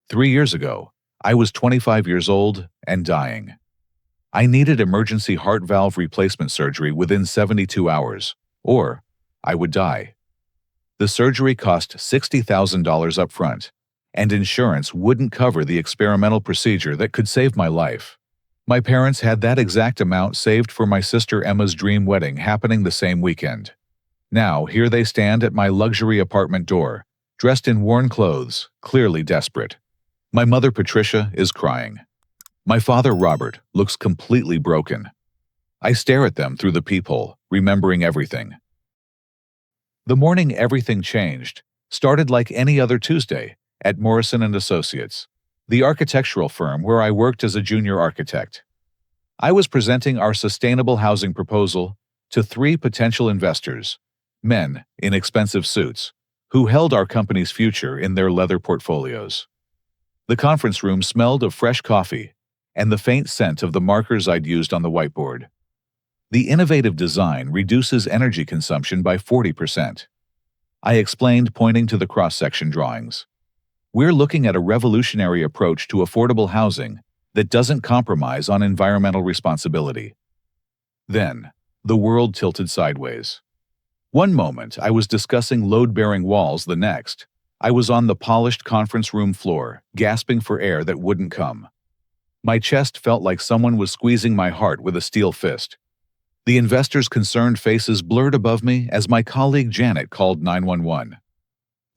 3 years ago, I was 25 years old and dying. I needed emergency heart valve replacement surgery within 72 hours, or I would die. The surgery cost $60,000 up front, and insurance wouldn't cover the experimental procedure that could save my life. My parents had that exact amount saved for my sister Emma's dream wedding happening the same weekend. Now, here they stand at my luxury apartment door, dressed in worn clothes, clearly desperate. My mother, Patricia, is crying. My father, Robert, looks completely broken. I stare at them through the peephole, remembering everything. The morning everything changed started like any other Tuesday at Morrison & Associates, the architectural firm where I worked as a junior architect. I was presenting our sustainable housing proposal to 3 potential investors, men in expensive suits, who held our company's future in their leather portfolios. The conference room smelled of fresh coffee and the faint scent of the markers I'd used on the whiteboard. The innovative design reduces energy consumption by 40%. I explained, pointing to the cross-section drawings. We're looking at a revolutionary approach to affordable housing that doesn't compromise on environmental responsibility. Then, the world tilted sideways. One moment, I was discussing load-bearing walls, the next, I was on the polished conference room floor, gasping for air that wouldn't come. My chest felt like someone was squeezing my heart with a steel fist. The investors' concerned faces blurred above me as my colleague Janet called 911.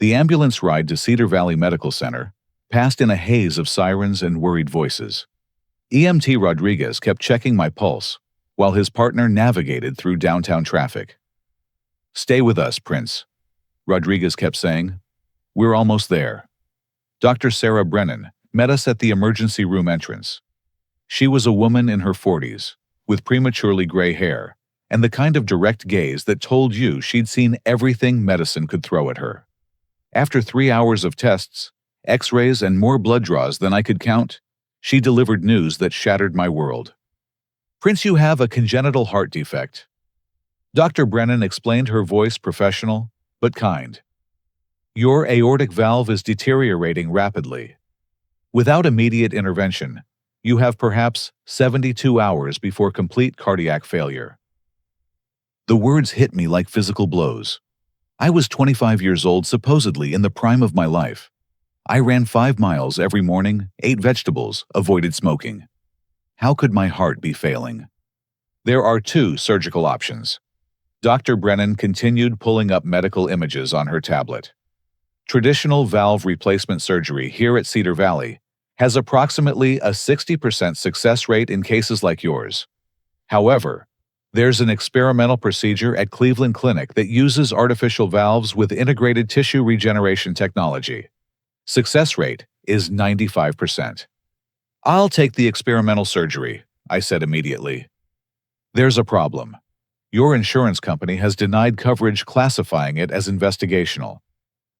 The ambulance ride to Cedar Valley Medical Center passed in a haze of sirens and worried voices. EMT Rodriguez kept checking my pulse, while his partner navigated through downtown traffic. "Stay with us, Prince," Rodriguez kept saying. "We're almost there." Dr. Sarah Brennan met us at the emergency room entrance. She was a woman in her 40s, with prematurely gray hair, and the kind of direct gaze that told you she'd seen everything medicine could throw at her. After 3 hours of tests, x-rays, and more blood draws than I could count, she delivered news that shattered my world. "Prince, you have a congenital heart defect." Dr. Brennan explained, her voice professional, but kind. "Your aortic valve is deteriorating rapidly. Without immediate intervention, you have perhaps 72 hours before complete cardiac failure." The words hit me like physical blows. I was 25 years old, supposedly in the prime of my life. I ran 5 miles every morning, ate vegetables, avoided smoking. How could my heart be failing? "There are 2 surgical options." Dr. Brennan continued, pulling up medical images on her tablet. "Traditional valve replacement surgery here at Cedar Valley has approximately a 60% success rate in cases like yours. However, there's an experimental procedure at Cleveland Clinic that uses artificial valves with integrated tissue regeneration technology. Success rate is 95%. "I'll take the experimental surgery," I said immediately. "There's a problem. Your insurance company has denied coverage, classifying it as investigational.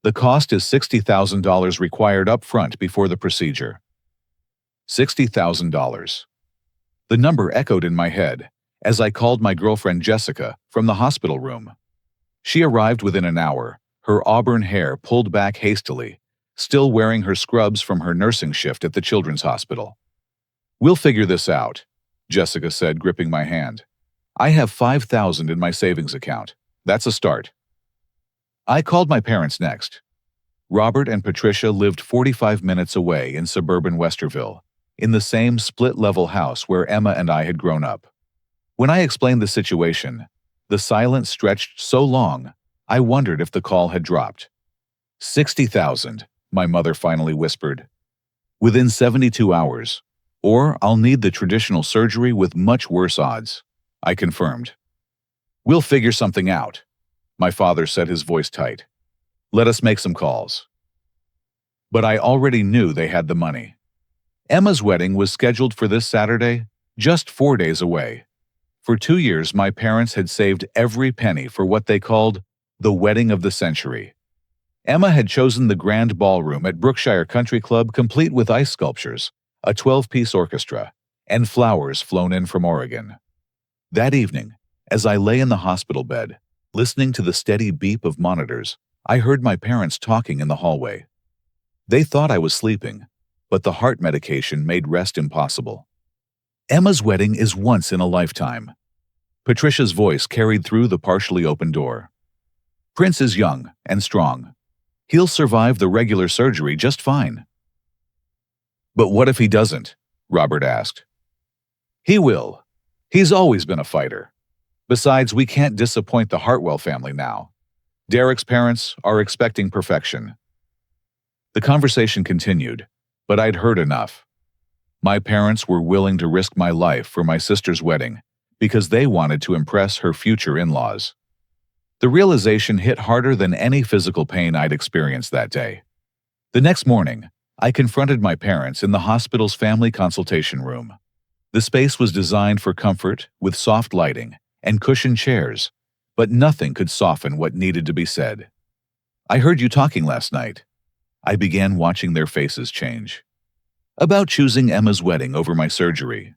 The cost is $60,000 required up front before the procedure." $60,000. The number echoed in my head as I called my girlfriend Jessica from the hospital room. She arrived within an hour, her auburn hair pulled back hastily, still wearing her scrubs from her nursing shift at the children's hospital. "We'll figure this out," Jessica said, gripping my hand. "I have $5,000 in my savings account. That's a start." I called my parents next. Robert and Patricia lived 45 minutes away in suburban Westerville, in the same split-level house where Emma and I had grown up. When I explained the situation, the silence stretched so long, I wondered if the call had dropped. "60,000, my mother finally whispered. "Within 72 hours, or I'll need the traditional surgery with much worse odds," I confirmed. "We'll figure something out," my father said, his voice tight. "Let us make some calls." But I already knew they had the money. Emma's wedding was scheduled for this Saturday, just 4 days away. For 2 years, my parents had saved every penny for what they called the wedding of the century. Emma had chosen the grand ballroom at Brookshire Country Club, complete with ice sculptures, a 12-piece orchestra, and flowers flown in from Oregon. That evening, as I lay in the hospital bed, listening to the steady beep of monitors, I heard my parents talking in the hallway. They thought I was sleeping, but the heart medication made rest impossible. Emma's wedding is once in a lifetime. Patricia's voice carried through the partially open door. Prince is young and strong. He'll survive the regular surgery just fine. But what if he doesn't? Robert asked. He will. He's always been a fighter. Besides, we can't disappoint the Hartwell family now. Derek's parents are expecting perfection. The conversation continued, but I'd heard enough. My parents were willing to risk my life for my sister's wedding because they wanted to impress her future in-laws. The realization hit harder than any physical pain I'd experienced that day. The next morning, I confronted my parents in the hospital's family consultation room. The space was designed for comfort with soft lighting and cushioned chairs, but nothing could soften what needed to be said. I heard you talking last night. I began watching their faces change. About choosing Emma's wedding over my surgery.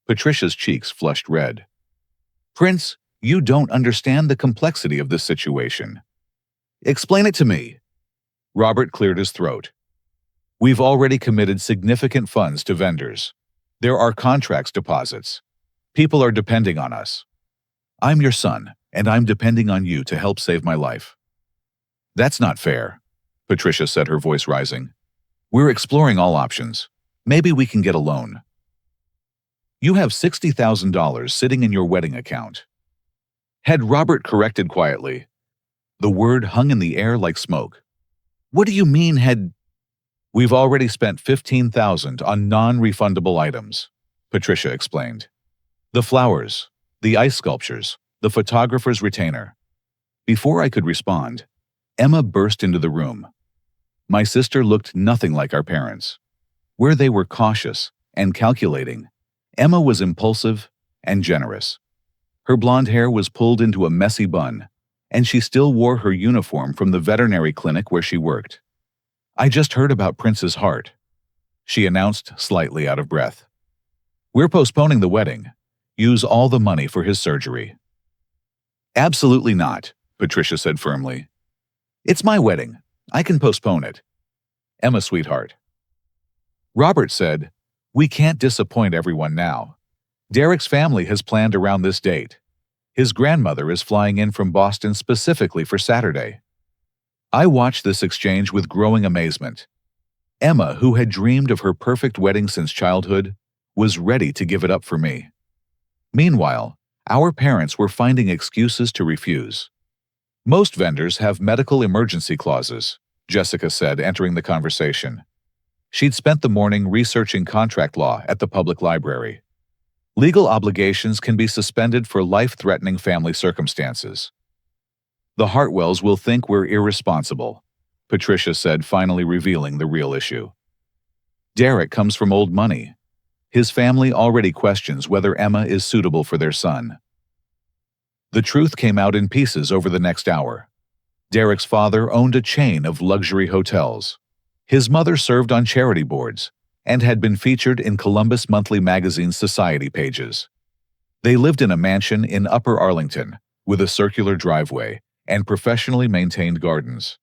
Patricia's cheeks flushed red. Prince, you don't understand the complexity of this situation. Explain it to me. Robert cleared his throat. We've already committed significant funds to vendors. There are contracts deposits. People are depending on us. I'm your son, and I'm depending on you to help save my life. That's not fair, Patricia said, her voice rising. We're exploring all options. Maybe we can get a loan. You have $60,000 sitting in your wedding account. Had Robert corrected quietly. The word hung in the air like smoke. What do you mean, had... We've already spent $15,000 on non-refundable items, Patricia explained. The flowers, the ice sculptures, the photographer's retainer. Before I could respond, Emma burst into the room. My sister looked nothing like our parents. Where they were cautious and calculating, Emma was impulsive and generous. Her blonde hair was pulled into a messy bun, and she still wore her uniform from the veterinary clinic where she worked. I just heard about Prince's heart, she announced, slightly out of breath. We're postponing the wedding. Use all the money for his surgery. Absolutely not, Patricia said firmly. It's my wedding. I can postpone it. Emma, sweetheart. Robert said, we can't disappoint everyone now. Derek's family has planned around this date. His grandmother is flying in from Boston specifically for Saturday. I watched this exchange with growing amazement. Emma, who had dreamed of her perfect wedding since childhood, was ready to give it up for me. Meanwhile, our parents were finding excuses to refuse. Most vendors have medical emergency clauses, Jessica said, entering the conversation. She'd spent the morning researching contract law at the public library. Legal obligations can be suspended for life-threatening family circumstances. The Hartwells will think we're irresponsible, Patricia said, finally revealing the real issue. Derek comes from old money. His family already questions whether Emma is suitable for their son. The truth came out in pieces over the next hour. Derek's father owned a chain of luxury hotels. His mother served on charity boards and had been featured in Columbus Monthly magazine's society pages. They lived in a mansion in Upper Arlington with a circular driveway and professionally maintained gardens.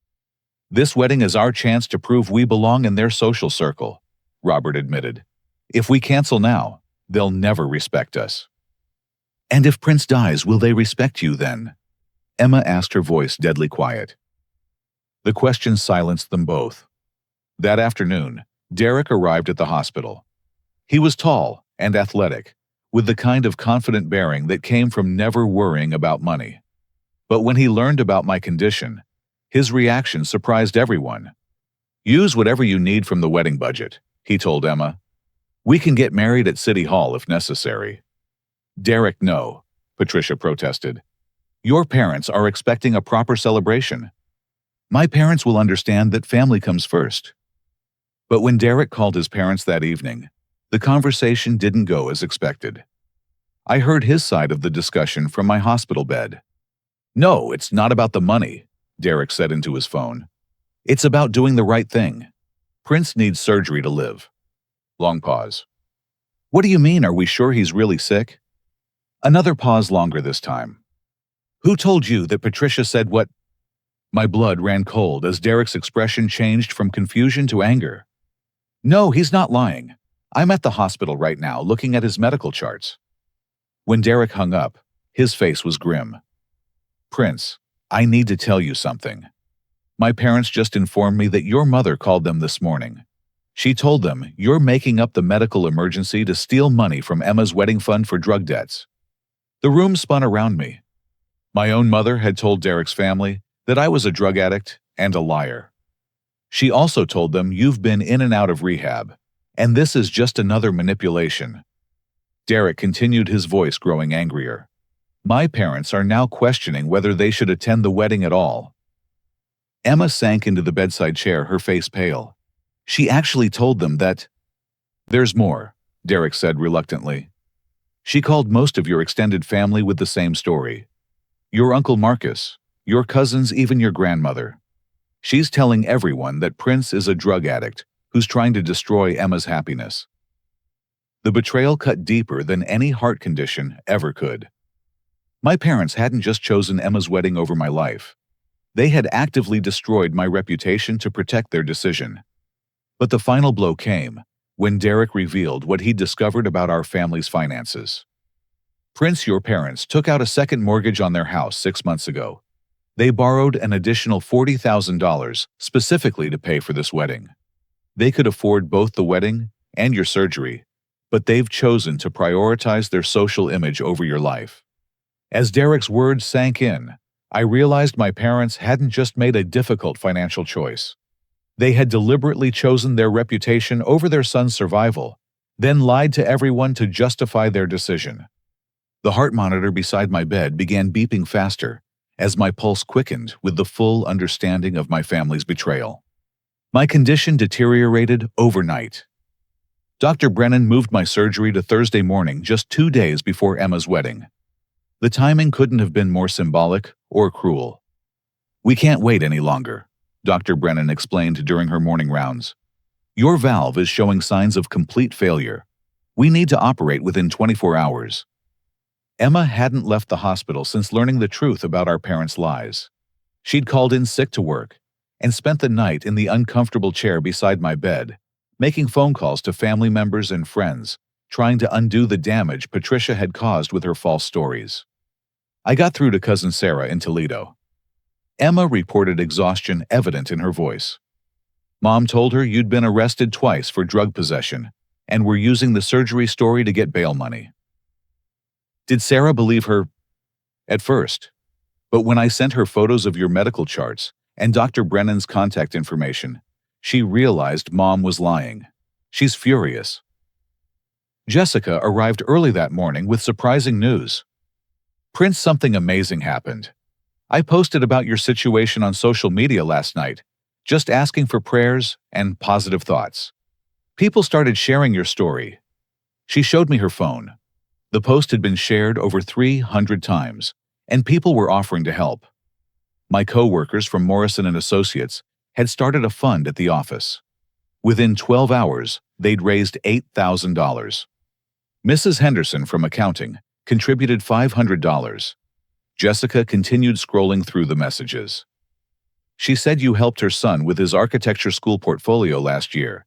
This wedding is our chance to prove we belong in their social circle, Robert admitted. If we cancel now, they'll never respect us. And if Prince dies, will they respect you then? Emma asked, her voice deadly quiet. The question silenced them both. That afternoon, Derek arrived at the hospital. He was tall and athletic, with the kind of confident bearing that came from never worrying about money. But when he learned about my condition, his reaction surprised everyone. Use whatever you need from the wedding budget, he told Emma. We can get married at City Hall if necessary. Derek, no, Patricia protested. Your parents are expecting a proper celebration. My parents will understand that family comes first. But when Derek called his parents that evening, the conversation didn't go as expected. I heard his side of the discussion from my hospital bed. No, it's not about the money, Derek said into his phone. It's about doing the right thing. Prince needs surgery to live. Long pause. What do you mean, are we sure he's really sick? Another pause, longer this time. Who told you that Patricia said what? My blood ran cold as Derek's expression changed from confusion to anger. No, he's not lying. I'm at the hospital right now looking at his medical charts. When Derek hung up, his face was grim. Prince, I need to tell you something. My parents just informed me that your mother called them this morning. She told them you're making up the medical emergency to steal money from Emma's wedding fund for drug debts. The room spun around me. My own mother had told Derek's family that I was a drug addict and a liar. She also told them you've been in and out of rehab, and this is just another manipulation. Derek continued, his voice growing angrier. My parents are now questioning whether they should attend the wedding at all. Emma sank into the bedside chair, her face pale. She actually told them that… There's more, Derek said reluctantly. She called most of your extended family with the same story. Your Uncle Marcus, your cousins, even your grandmother. She's telling everyone that Prince is a drug addict who's trying to destroy Emma's happiness. The betrayal cut deeper than any heart condition ever could. My parents hadn't just chosen Emma's wedding over my life. They had actively destroyed my reputation to protect their decision. But the final blow came when Derek revealed what he'd discovered about our family's finances. Prince, your parents took out a second mortgage on their house 6 months ago. They borrowed an additional $40,000 specifically to pay for this wedding. They could afford both the wedding and your surgery, but they've chosen to prioritize their social image over your life. As Derek's words sank in, I realized my parents hadn't just made a difficult financial choice. They had deliberately chosen their reputation over their son's survival, then lied to everyone to justify their decision. The heart monitor beside my bed began beeping faster as my pulse quickened with the full understanding of my family's betrayal. My condition deteriorated overnight. Dr. Brennan moved my surgery to Thursday morning, just 2 days before Emma's wedding. The timing couldn't have been more symbolic or cruel. We can't wait any longer, Dr. Brennan explained during her morning rounds. Your valve is showing signs of complete failure. We need to operate within 24 hours. Emma hadn't left the hospital since learning the truth about our parents' lies. She'd called in sick to work and spent the night in the uncomfortable chair beside my bed, making phone calls to family members and friends, trying to undo the damage Patricia had caused with her false stories. I got through to Cousin Sarah in Toledo. Emma reported exhaustion evident in her voice. Mom told her you'd been arrested twice for drug possession and were using the surgery story to get bail money. Did Sarah believe her? At first. But when I sent her photos of your medical charts and Dr. Brennan's contact information, she realized Mom was lying. She's furious. Jessica arrived early that morning with surprising news. Prince, something amazing happened. I posted about your situation on social media last night, just asking for prayers and positive thoughts. People started sharing your story. She showed me her phone. The post had been shared over 300 times, and people were offering to help. My co-workers from Morrison & Associates had started a fund at the office. Within 12 hours, they'd raised $8,000. Mrs. Henderson from accounting contributed $500. Jessica continued scrolling through the messages. She said you helped her son with his architecture school portfolio last year,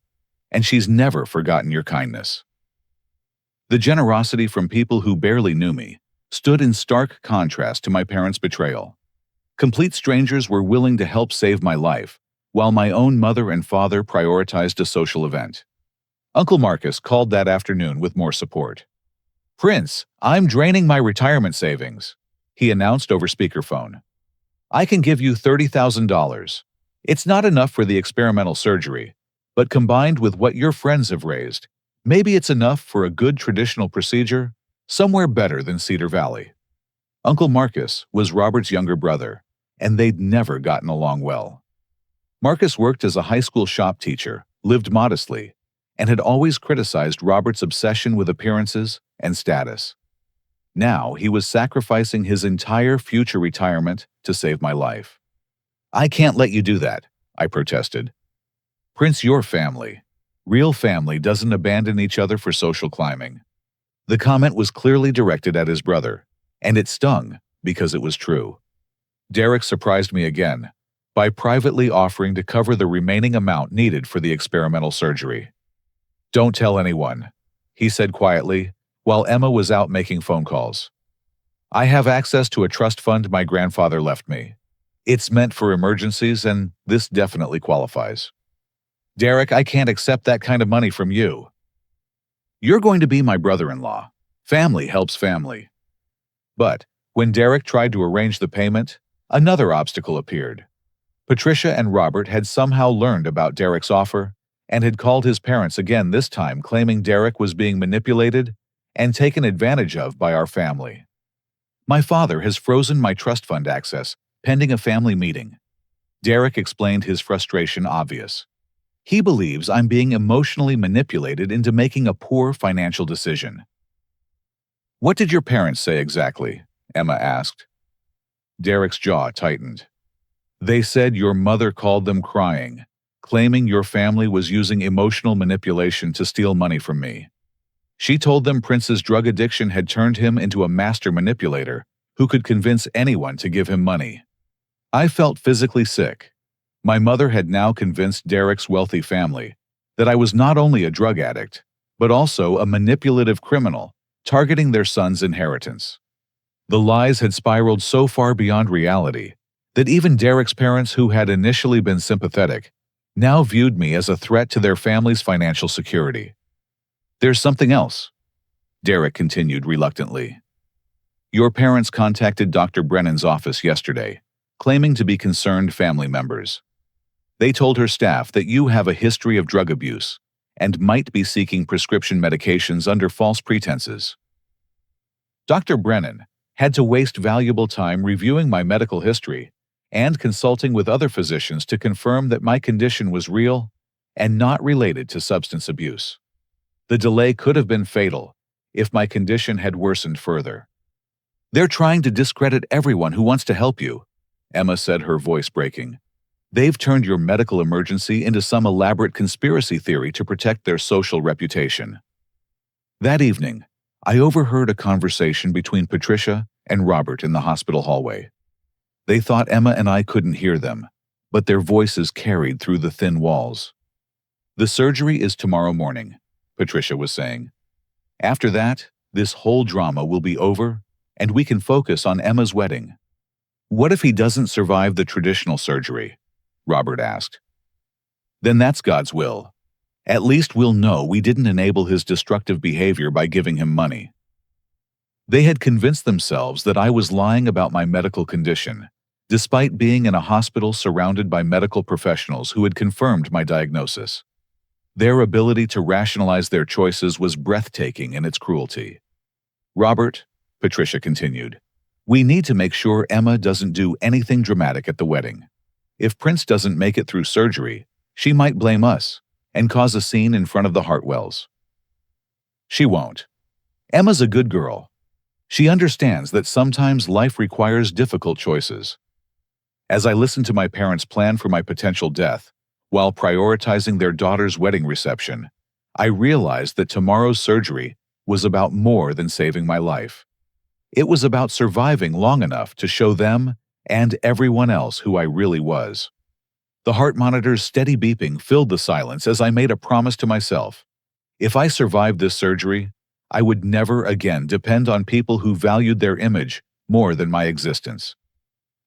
and she's never forgotten your kindness. The generosity from people who barely knew me stood in stark contrast to my parents' betrayal. Complete strangers were willing to help save my life, while my own mother and father prioritized a social event. Uncle Marcus called that afternoon with more support. Prince, I'm draining my retirement savings, he announced over speakerphone. I can give you $30,000. It's not enough for the experimental surgery, but combined with what your friends have raised, maybe it's enough for a good traditional procedure, somewhere better than Cedar Valley. Uncle Marcus was Robert's younger brother, and they'd never gotten along well. Marcus worked as a high school shop teacher, lived modestly, and had always criticized Robert's obsession with appearances and status. Now he was sacrificing his entire future retirement to save my life. I can't let you do that, I protested. Prince, your family. Real family doesn't abandon each other for social climbing. The comment was clearly directed at his brother, and it stung because it was true. Derek surprised me again by privately offering to cover the remaining amount needed for the experimental surgery. Don't tell anyone, he said quietly, while Emma was out making phone calls. I have access to a trust fund my grandfather left me. It's meant for emergencies, and this definitely qualifies. Derek, I can't accept that kind of money from you. You're going to be my brother-in-law. Family helps family. But when Derek tried to arrange the payment, another obstacle appeared. Patricia and Robert had somehow learned about Derek's offer and had called his parents again, this time claiming Derek was being manipulated and taken advantage of by our family. My father has frozen my trust fund access, pending a family meeting. Derek explained, his frustration obvious. He believes I'm being emotionally manipulated into making a poor financial decision. What did your parents say exactly? Emma asked. Derek's jaw tightened. They said your mother called them crying, claiming your family was using emotional manipulation to steal money from me. She told them Prince's drug addiction had turned him into a master manipulator who could convince anyone to give him money. I felt physically sick. My mother had now convinced Derek's wealthy family that I was not only a drug addict, but also a manipulative criminal targeting their son's inheritance. The lies had spiraled so far beyond reality that even Derek's parents, who had initially been sympathetic, now viewed me as a threat to their family's financial security. There's something else, Derek continued reluctantly. Your parents contacted Dr. Brennan's office yesterday, claiming to be concerned family members. They told her staff that you have a history of drug abuse and might be seeking prescription medications under false pretenses. Dr. Brennan had to waste valuable time reviewing my medical history and consulting with other physicians to confirm that my condition was real and not related to substance abuse. The delay could have been fatal if my condition had worsened further. They're trying to discredit everyone who wants to help you, Emma said, her voice breaking. They've turned your medical emergency into some elaborate conspiracy theory to protect their social reputation. That evening, I overheard a conversation between Patricia and Robert in the hospital hallway. They thought Emma and I couldn't hear them, but their voices carried through the thin walls. The surgery is tomorrow morning, Patricia was saying. After that, this whole drama will be over, and we can focus on Emma's wedding. What if he doesn't survive the traditional surgery? Robert asked. Then that's God's will. At least we'll know we didn't enable his destructive behavior by giving him money. They had convinced themselves that I was lying about my medical condition, despite being in a hospital surrounded by medical professionals who had confirmed my diagnosis. Their ability to rationalize their choices was breathtaking in its cruelty. Robert, Patricia continued, we need to make sure Emma doesn't do anything dramatic at the wedding. If Prince doesn't make it through surgery, she might blame us and cause a scene in front of the Hartwells. She won't. Emma's a good girl. She understands that sometimes life requires difficult choices. As I listened to my parents plan for my potential death, while prioritizing their daughter's wedding reception, I realized that tomorrow's surgery was about more than saving my life. It was about surviving long enough to show them and everyone else who I really was. The heart monitor's steady beeping filled the silence as I made a promise to myself. If I survived this surgery, I would never again depend on people who valued their image more than my existence.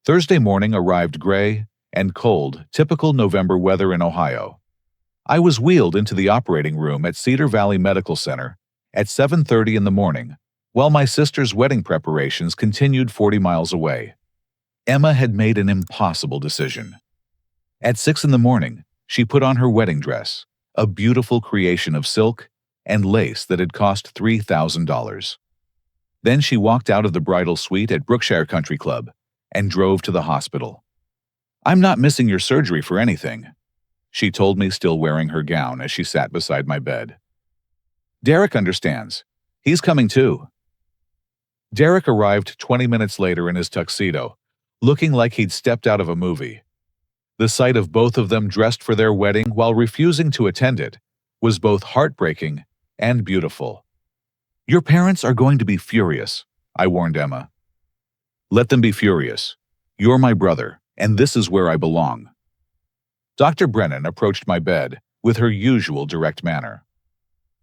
Thursday morning arrived gray and cold, typical November weather in Ohio. I was wheeled into the operating room at Cedar Valley Medical Center at 7:30 in the morning, while my sister's wedding preparations continued 40 miles away. Emma had made an impossible decision. At 6 in the morning, she put on her wedding dress, a beautiful creation of silk and lace that had cost $3,000. Then she walked out of the bridal suite at Brookshire Country Club and drove to the hospital. I'm not missing your surgery for anything, she told me, still wearing her gown as she sat beside my bed. Derek understands. He's coming too. Derek arrived 20 minutes later in his tuxedo, looking like he'd stepped out of a movie. The sight of both of them dressed for their wedding while refusing to attend it was both heartbreaking and beautiful. Your parents are going to be furious, I warned Emma. Let them be furious. You're my brother, and this is where I belong. Dr. Brennan approached my bed with her usual direct manner.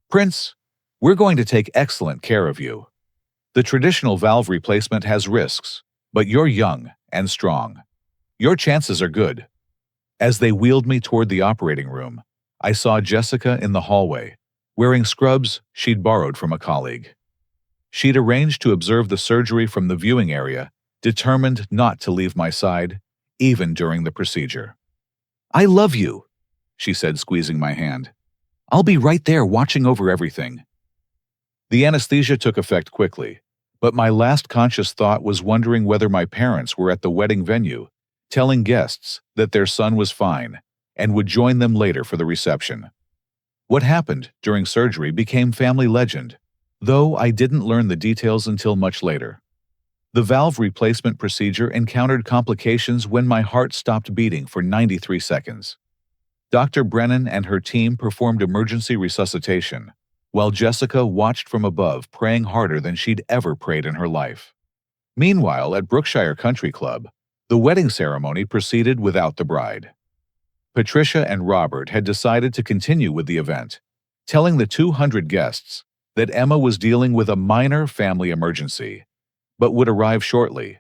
Prince, we're going to take excellent care of you. The traditional valve replacement has risks, but you're young and strong. Your chances are good. As they wheeled me toward the operating room, I saw Jessica in the hallway, wearing scrubs she'd borrowed from a colleague. She'd arranged to observe the surgery from the viewing area, determined not to leave my side, even during the procedure. "I love you," she said, squeezing my hand. "I'll be right there watching over everything." The anesthesia took effect quickly, but my last conscious thought was wondering whether my parents were at the wedding venue, telling guests that their son was fine and would join them later for the reception. What happened during surgery became family legend, though I didn't learn the details until much later. The valve replacement procedure encountered complications when my heart stopped beating for 93 seconds. Dr. Brennan and her team performed emergency resuscitation, while Jessica watched from above, praying harder than she'd ever prayed in her life. Meanwhile, at Brookshire Country Club, the wedding ceremony proceeded without the bride. Patricia and Robert had decided to continue with the event, telling the 200 guests that Emma was dealing with a minor family emergency, but would arrive shortly.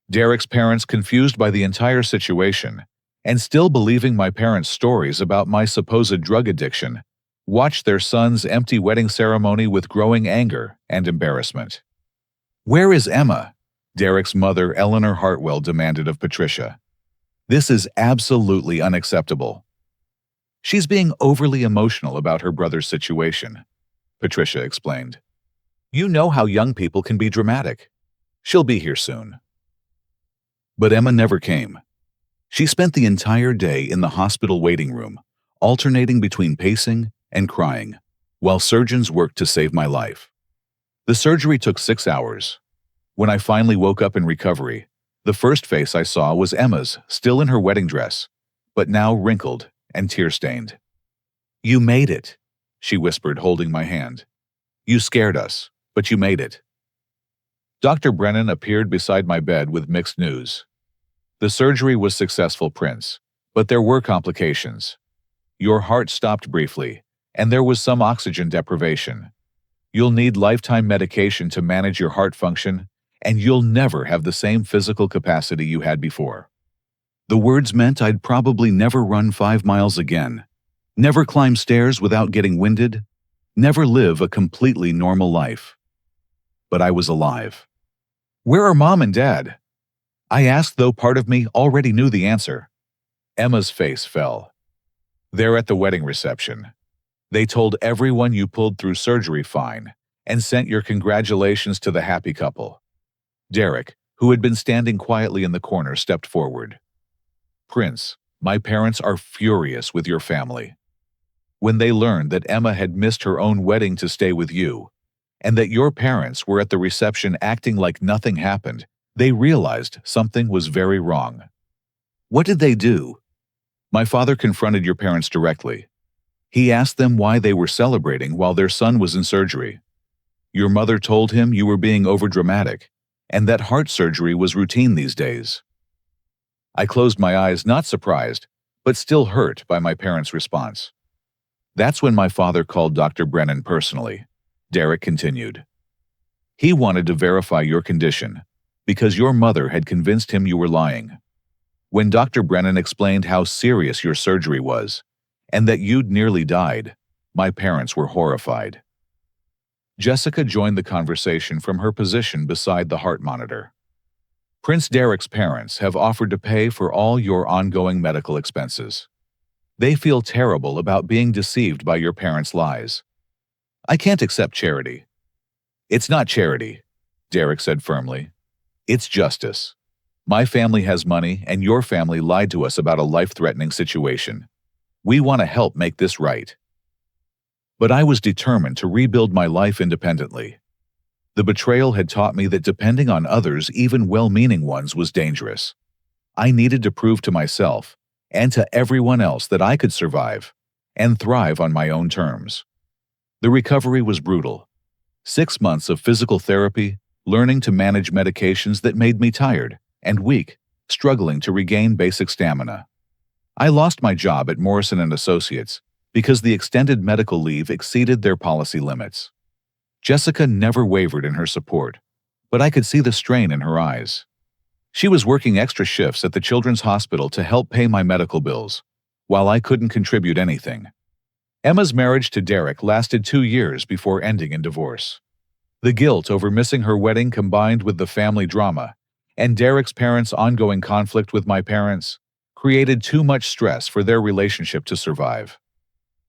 Derek's parents, confused by the entire situation, and still believing my parents' stories about my supposed drug addiction, watched their son's empty wedding ceremony with growing anger and embarrassment. "Where is Emma?" Derek's mother, Eleanor Hartwell, demanded of Patricia. "This is absolutely unacceptable." "She's being overly emotional about her brother's situation," Patricia explained. "You know how young people can be dramatic. She'll be here soon." But Emma never came. She spent the entire day in the hospital waiting room, alternating between pacing and crying, while surgeons worked to save my life. The surgery took 6 hours. When I finally woke up in recovery, the first face I saw was Emma's, still in her wedding dress, but now wrinkled and tear-stained. "You made it," she whispered, holding my hand. "You scared us, but you made it." Dr. Brennan appeared beside my bed with mixed news. "The surgery was successful, Prince, but there were complications. Your heart stopped briefly, and there was some oxygen deprivation. You'll need lifetime medication to manage your heart function, and you'll never have the same physical capacity you had before." The words meant I'd probably never run 5 miles again, never climb stairs without getting winded, never live a completely normal life. But I was alive. "Where are Mom and Dad?" I asked, though part of me already knew the answer. Emma's face fell. "They're at the wedding reception. They told everyone you pulled through surgery fine and sent your congratulations to the happy couple." Derek, who had been standing quietly in the corner, stepped forward. "Prince, my parents are furious with your family. When they learned that Emma had missed her own wedding to stay with you, and that your parents were at the reception acting like nothing happened, they realized something was very wrong." "What did they do?" "My father confronted your parents directly. He asked them why they were celebrating while their son was in surgery. Your mother told him you were being overdramatic, and that heart surgery was routine these days." I closed my eyes, not surprised, but still hurt by my parents' response. "That's when my father called Dr. Brennan personally," Derek continued. "He wanted to verify your condition, because your mother had convinced him you were lying. When Dr. Brennan explained how serious your surgery was, and that you'd nearly died, my parents were horrified." Jessica joined the conversation from her position beside the heart monitor. "Prince Derek's parents have offered to pay for all your ongoing medical expenses. They feel terrible about being deceived by your parents' lies. I can't accept charity." "It's not charity," Derek said firmly. "It's justice. My family has money, and your family lied to us about a life-threatening situation. We want to help make this right." But I was determined to rebuild my life independently. The betrayal had taught me that depending on others, even well-meaning ones, was dangerous. I needed to prove to myself and to everyone else that I could survive and thrive on my own terms. The recovery was brutal. 6 months of physical therapy, learning to manage medications that made me tired and weak, struggling to regain basic stamina. I lost my job at Morrison & Associates because the extended medical leave exceeded their policy limits. Jessica never wavered in her support, but I could see the strain in her eyes. She was working extra shifts at the children's hospital to help pay my medical bills, while I couldn't contribute anything. Emma's marriage to Derek lasted 2 years before ending in divorce. The guilt over missing her wedding combined with the family drama and Derek's parents' ongoing conflict with my parents created too much stress for their relationship to survive.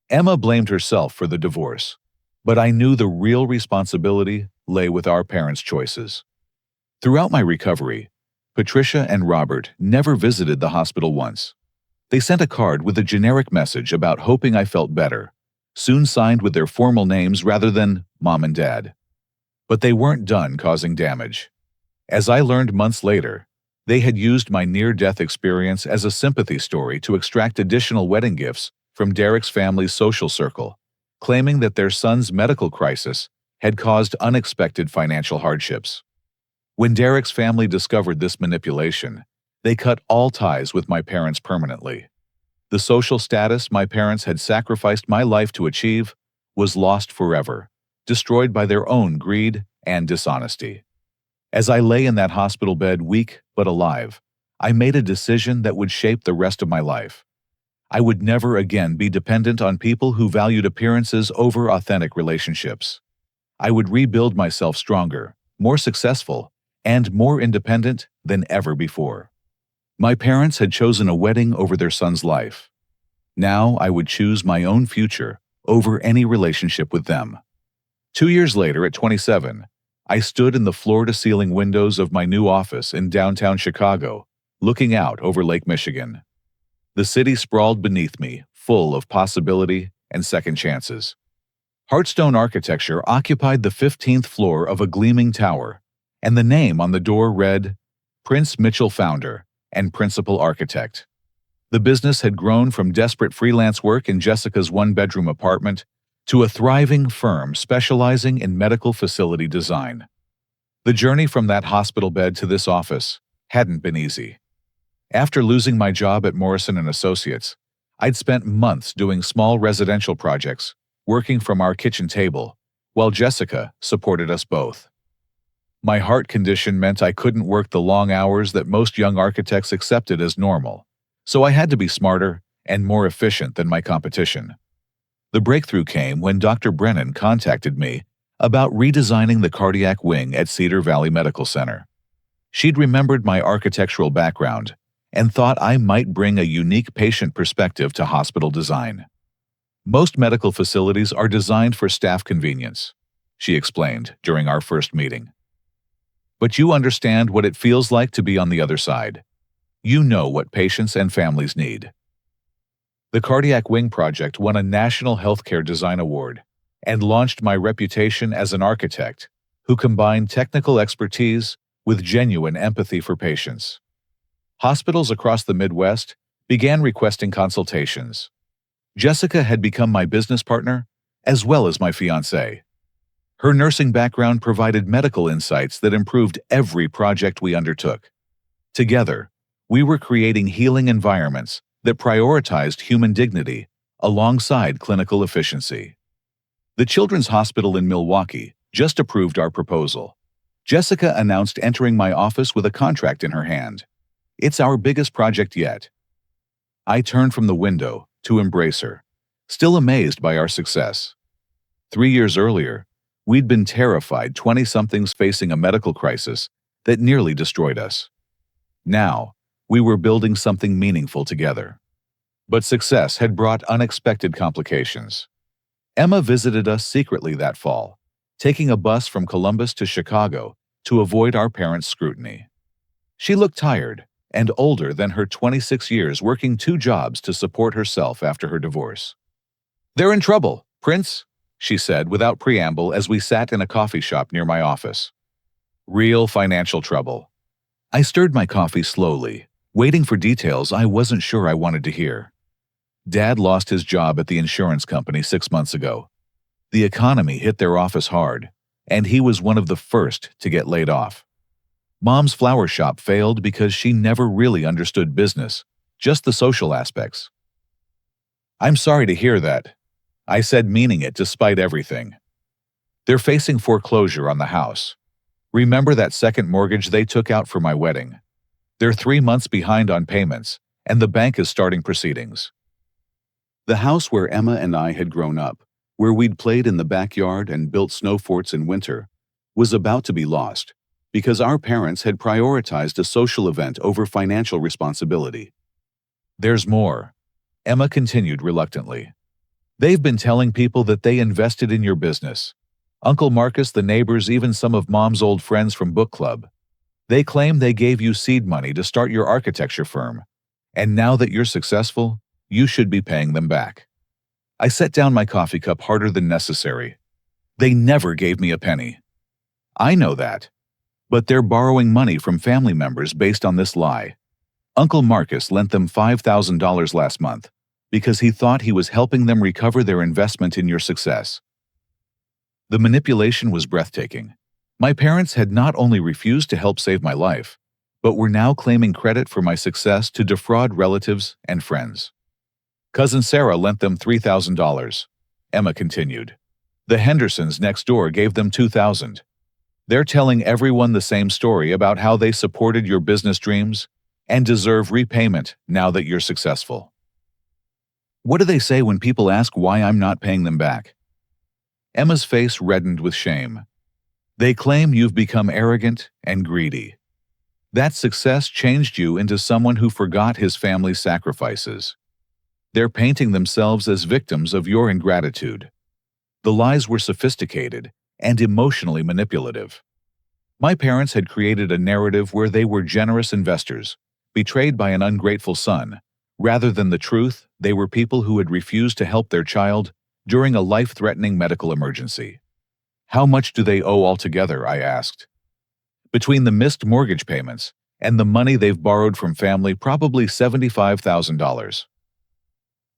Emma blamed herself for the divorce, but I knew the real responsibility lay with our parents' choices. Throughout my recovery, Patricia and Robert never visited the hospital once. They sent a card with a generic message about hoping I felt better, soon signed with their formal names rather than Mom and Dad. But they weren't done causing damage. As I learned months later, they had used my near-death experience as a sympathy story to extract additional wedding gifts from Derek's family's social circle, claiming that their son's medical crisis had caused unexpected financial hardships. When Derek's family discovered this manipulation, they cut all ties with my parents permanently. The social status my parents had sacrificed my life to achieve was lost forever, destroyed by their own greed and dishonesty. As I lay in that hospital bed weak but alive, I made a decision that would shape the rest of my life. I would never again be dependent on people who valued appearances over authentic relationships. I would rebuild myself stronger, more successful, and more independent than ever before. My parents had chosen a wedding over their son's life. Now I would choose my own future over any relationship with them. 2 years later, at 27, I stood in the floor-to-ceiling windows of my new office in downtown Chicago, looking out over Lake Michigan. The city sprawled beneath me, full of possibility and second chances. Heartstone architecture occupied the 15th floor of a gleaming tower, and the name on the door read, Prince Mitchell Founder and Principal Architect. The business had grown from desperate freelance work in Jessica's one-bedroom apartment to a thriving firm specializing in medical facility design. The journey from that hospital bed to this office hadn't been easy. After losing my job at Morrison & Associates, I'd spent months doing small residential projects, working from our kitchen table, while Jessica supported us both. My heart condition meant I couldn't work the long hours that most young architects accepted as normal, so I had to be smarter and more efficient than my competition. The breakthrough came when Dr. Brennan contacted me about redesigning the cardiac wing at Cedar Valley Medical Center. She'd remembered my architectural background and thought I might bring a unique patient perspective to hospital design. Most medical facilities are designed for staff convenience, she explained during our first meeting. But you understand what it feels like to be on the other side. You know what patients and families need. The Cardiac Wing Project won a National Healthcare Design Award and launched my reputation as an architect who combined technical expertise with genuine empathy for patients. Hospitals across the Midwest began requesting consultations. Jessica had become my business partner as well as my fiancée. Her nursing background provided medical insights that improved every project we undertook. Together, we were creating healing environments that prioritized human dignity alongside clinical efficiency. The Children's Hospital in Milwaukee just approved our proposal. Jessica announced entering my office with a contract in her hand. It's our biggest project yet. I turned from the window to embrace her, still amazed by our success. 3 years earlier, we'd been terrified 20-somethings facing a medical crisis that nearly destroyed us. Now, we were building something meaningful together. But success had brought unexpected complications. Emma visited us secretly that fall, taking a bus from Columbus to Chicago to avoid our parents' scrutiny. She looked tired and older than her 26 years working 2 jobs to support herself after her divorce. "They're in trouble, Prince," she said without preamble as we sat in a coffee shop near my office. Real financial trouble. I stirred my coffee slowly, waiting for details I wasn't sure I wanted to hear. Dad lost his job at the insurance company 6 months ago. The economy hit their office hard, and he was one of the first to get laid off. Mom's flower shop failed because she never really understood business, just the social aspects. "I'm sorry to hear that," I said, meaning it despite everything. They're facing foreclosure on the house. Remember that second mortgage they took out for my wedding? They're 3 months behind on payments, and the bank is starting proceedings. The house where Emma and I had grown up, where we'd played in the backyard and built snow forts in winter, was about to be lost because our parents had prioritized a social event over financial responsibility. There's more, Emma continued reluctantly. They've been telling people that they invested in your business. Uncle Marcus, the neighbors, even some of Mom's old friends from book club. They claim they gave you seed money to start your architecture firm, and now that you're successful, you should be paying them back. I set down my coffee cup harder than necessary. They never gave me a penny. I know that. But they're borrowing money from family members based on this lie. Uncle Marcus lent them $5,000 last month because he thought he was helping them recover their investment in your success. The manipulation was breathtaking. My parents had not only refused to help save my life, but were now claiming credit for my success to defraud relatives and friends. Cousin Sarah lent them $3,000, Emma continued. The Hendersons next door gave them $2,000. They're telling everyone the same story about how they supported your business dreams and deserve repayment now that you're successful. What do they say when people ask why I'm not paying them back? Emma's face reddened with shame. They claim you've become arrogant and greedy. That success changed you into someone who forgot his family's sacrifices. They're painting themselves as victims of your ingratitude. The lies were sophisticated and emotionally manipulative. My parents had created a narrative where they were generous investors, betrayed by an ungrateful son. Rather than the truth, they were people who had refused to help their child during a life-threatening medical emergency. How much do they owe altogether? I asked. Between the missed mortgage payments and the money they've borrowed from family, probably $75,000.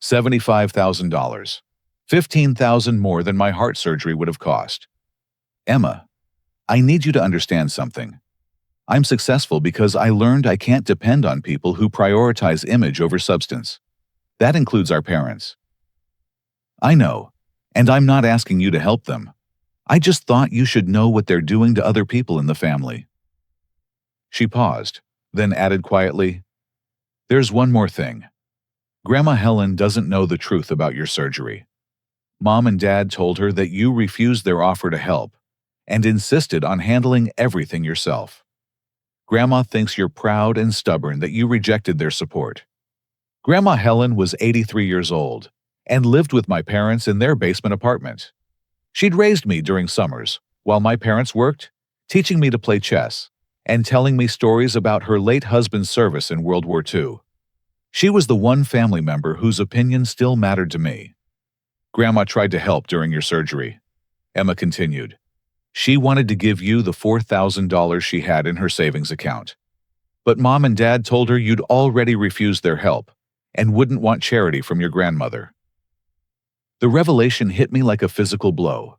$75,000. $15,000 more than my heart surgery would have cost. Emma, I need you to understand something. I'm successful because I learned I can't depend on people who prioritize image over substance. That includes our parents. I know, and I'm not asking you to help them. I just thought you should know what they're doing to other people in the family. She paused, then added quietly, There's one more thing. Grandma Helen doesn't know the truth about your surgery. Mom and Dad told her that you refused their offer to help and insisted on handling everything yourself. Grandma thinks you're proud and stubborn that you rejected their support. Grandma Helen was 83 years old and lived with my parents in their basement apartment. She'd raised me during summers while my parents worked, teaching me to play chess and telling me stories about her late husband's service in World War II. She was the one family member whose opinion still mattered to me. Grandma tried to help during your surgery, Emma continued. She wanted to give you the $4,000 she had in her savings account. But Mom and Dad told her you'd already refused their help and wouldn't want charity from your grandmother. The revelation hit me like a physical blow.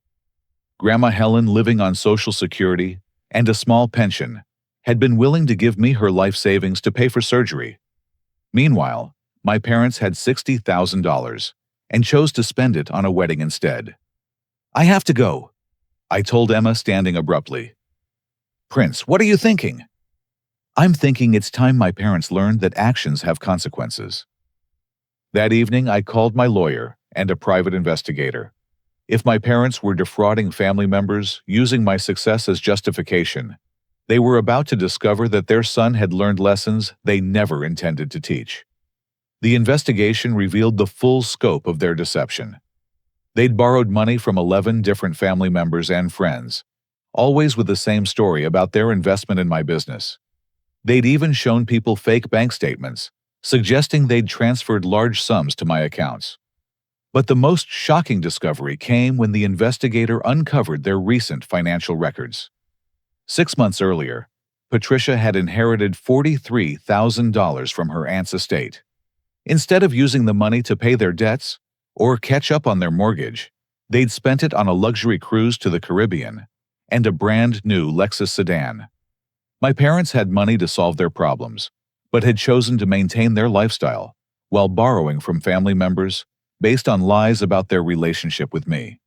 Grandma Helen, living on Social Security and a small pension, had been willing to give me her life savings to pay for surgery. Meanwhile, my parents had $60,000 and chose to spend it on a wedding instead. I have to go, I told Emma, standing abruptly. Prince, what are you thinking? I'm thinking it's time my parents learned that actions have consequences. That evening, I called my lawyer and a private investigator. If my parents were defrauding family members, using my success as justification, they were about to discover that their son had learned lessons they never intended to teach. The investigation revealed the full scope of their deception. They'd borrowed money from 11 different family members and friends, always with the same story about their investment in my business. They'd even shown people fake bank statements, suggesting they'd transferred large sums to my accounts. But the most shocking discovery came when the investigator uncovered their recent financial records. 6 months earlier, Patricia had inherited $43,000 from her aunt's estate. Instead of using the money to pay their debts or catch up on their mortgage, they'd spent it on a luxury cruise to the Caribbean and a brand new Lexus sedan. My parents had money to solve their problems, but had chosen to maintain their lifestyle while borrowing from family members, based on lies about their relationship with me.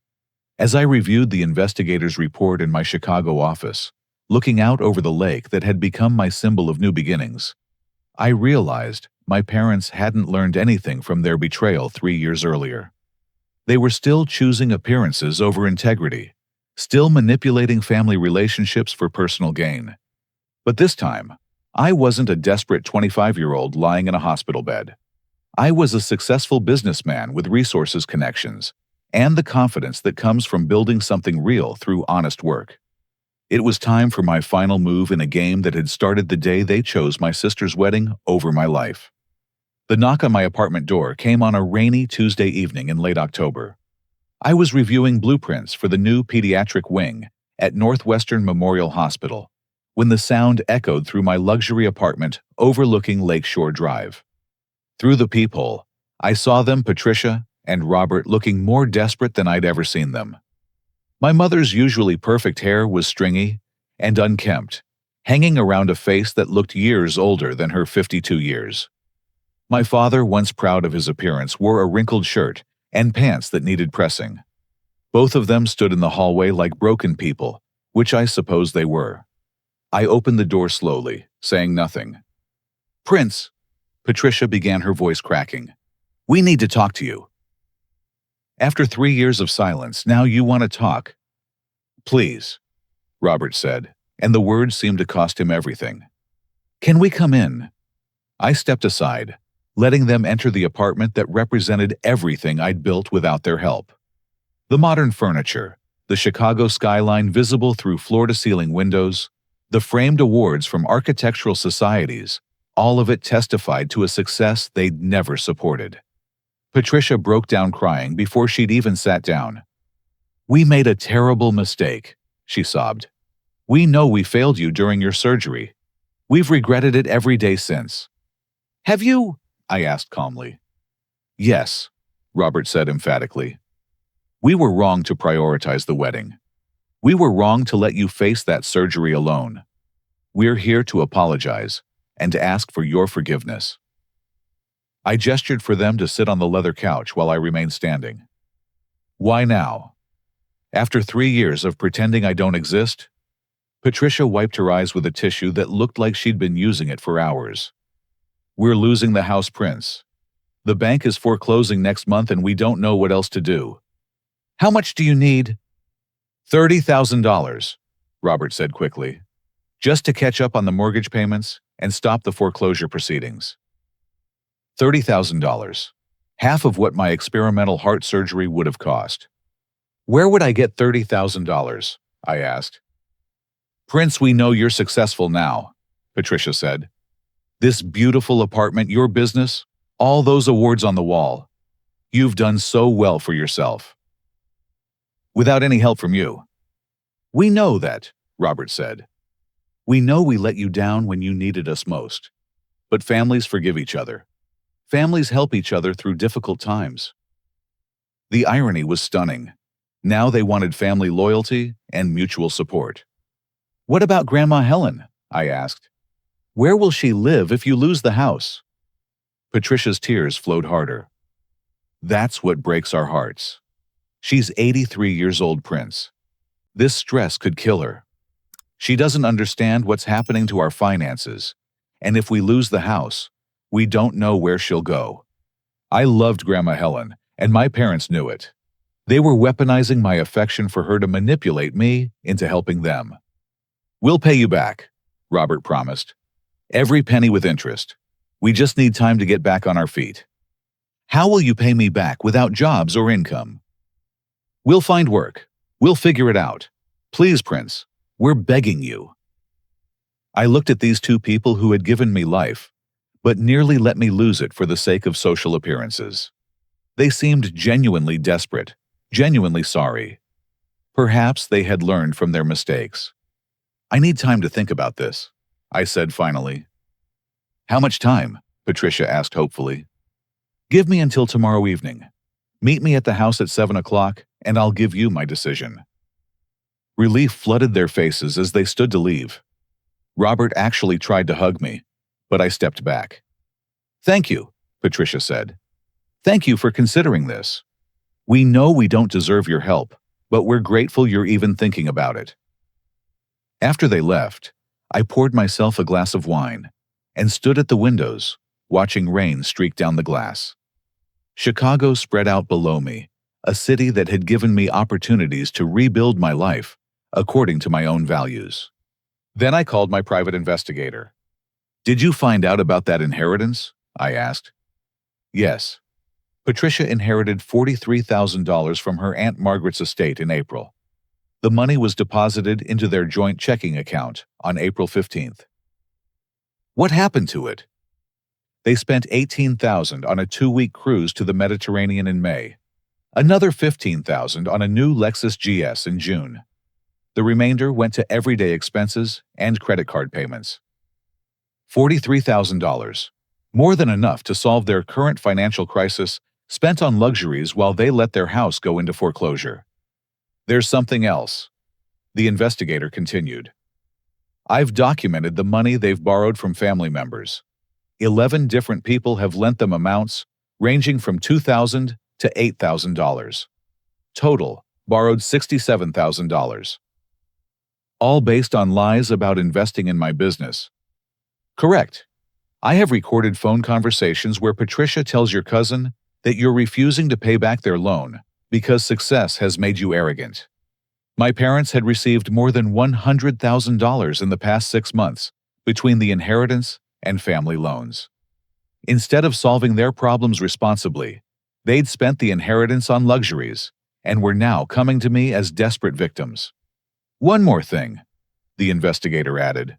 As I reviewed the investigator's report in my Chicago office, looking out over the lake that had become my symbol of new beginnings, I realized my parents hadn't learned anything from their betrayal 3 years earlier. They were still choosing appearances over integrity, still manipulating family relationships for personal gain. But this time, I wasn't a desperate 25-year-old lying in a hospital bed. I was a successful businessman with resources, connections, and the confidence that comes from building something real through honest work. It was time for my final move in a game that had started the day they chose my sister's wedding over my life. The knock on my apartment door came on a rainy Tuesday evening in late October. I was reviewing blueprints for the new pediatric wing at Northwestern Memorial Hospital when the sound echoed through my luxury apartment overlooking Lakeshore Drive. Through the peephole, I saw them, Patricia and Robert, looking more desperate than I'd ever seen them. My mother's usually perfect hair was stringy and unkempt, hanging around a face that looked years older than her 52 years. My father, once proud of his appearance, wore a wrinkled shirt and pants that needed pressing. Both of them stood in the hallway like broken people, which I suppose they were. I opened the door slowly, saying nothing. "Prince," Patricia began, her voice cracking. "We need to talk to you." "After 3 years of silence, now you want to talk?" "Please," Robert said, and the words seemed to cost him everything. "Can we come in?" I stepped aside, letting them enter the apartment that represented everything I'd built without their help. The modern furniture, the Chicago skyline visible through floor-to-ceiling windows, the framed awards from architectural societies, all of it testified to a success they'd never supported. Patricia broke down crying before she'd even sat down. "We made a terrible mistake," she sobbed. "We know we failed you during your surgery. We've regretted it every day since." "Have you?" I asked calmly. "Yes," Robert said emphatically. "We were wrong to prioritize the wedding. We were wrong to let you face that surgery alone. We're here to apologize and to ask for your forgiveness." I gestured for them to sit on the leather couch while I remained standing. "Why now? After 3 years of pretending I don't exist?" Patricia wiped her eyes with a tissue that looked like she'd been using it for hours. "We're losing the house, Prince. The bank is foreclosing next month and we don't know what else to do." "How much do you need?" $30,000, Robert said quickly, "just to catch up on the mortgage payments and stop the foreclosure proceedings." $30,000, half of what my experimental heart surgery would have cost. "Where would I get $30,000? I asked. "Prince, we know you're successful now," Patricia said. "This beautiful apartment, your business, all those awards on the wall. You've done so well for yourself. Without any help from you." "We know that," Robert said. "We know we let you down when you needed us most. But families forgive each other. Families help each other through difficult times." The irony was stunning. Now they wanted family loyalty and mutual support. "What about Grandma Helen?" I asked. "Where will she live if you lose the house?" Patricia's tears flowed harder. "That's what breaks our hearts. She's 83 years old, Prince. This stress could kill her. She doesn't understand what's happening to our finances, and if we lose the house, we don't know where she'll go. I loved Grandma Helen, and my parents knew it. They were weaponizing my affection for her to manipulate me into helping them." "We'll pay you back," Robert promised. "Every penny with interest. We just need time to get back on our feet." "How will you pay me back without jobs or income?" "We'll find work. We'll figure it out. Please, Prince, we're begging you." I looked at these two people who had given me life, but nearly let me lose it for the sake of social appearances. They seemed genuinely desperate, genuinely sorry. Perhaps they had learned from their mistakes. "I need time to think about this," I said finally. "How much time?" Patricia asked hopefully. "Give me until tomorrow evening. Meet me at the house at 7 o'clock, and I'll give you my decision." Relief flooded their faces as they stood to leave. Robert actually tried to hug me, but I stepped back. "Thank you," Patricia said. Thank you for considering this. We know we don't deserve your help, but we're grateful you're even thinking about it." After they left, I poured myself a glass of wine and stood at the windows, watching rain streak down the glass. Chicago spread out below me, a city that had given me opportunities to rebuild my life according to my own values. Then I called my private investigator. "Did you find out about that inheritance?" I asked. "Yes." Patricia inherited $43,000 from her Aunt Margaret's estate in April. The money was deposited into their joint checking account on April 15th. "What happened to it?" "They spent $18,000 on a 2-week cruise to the Mediterranean in May, another $15,000 on a new Lexus GS in June. The remainder went to everyday expenses and credit card payments. $43,000, more than enough to solve their current financial crisis, spent on luxuries while they let their house go into foreclosure. There's something else," the investigator continued. "I've documented the money they've borrowed from family members. 11 different people have lent them amounts ranging from $2,000 to $8,000. Total, borrowed $67,000. All based on lies about investing in my business." "Correct. I have recorded phone conversations where Patricia tells your cousin that you're refusing to pay back their loan because success has made you arrogant. My parents had received more than $100,000 in the past 6 months between the inheritance and family loans. Instead of solving their problems responsibly, they'd spent the inheritance on luxuries and were now coming to me as desperate victims. One more thing," the investigator added.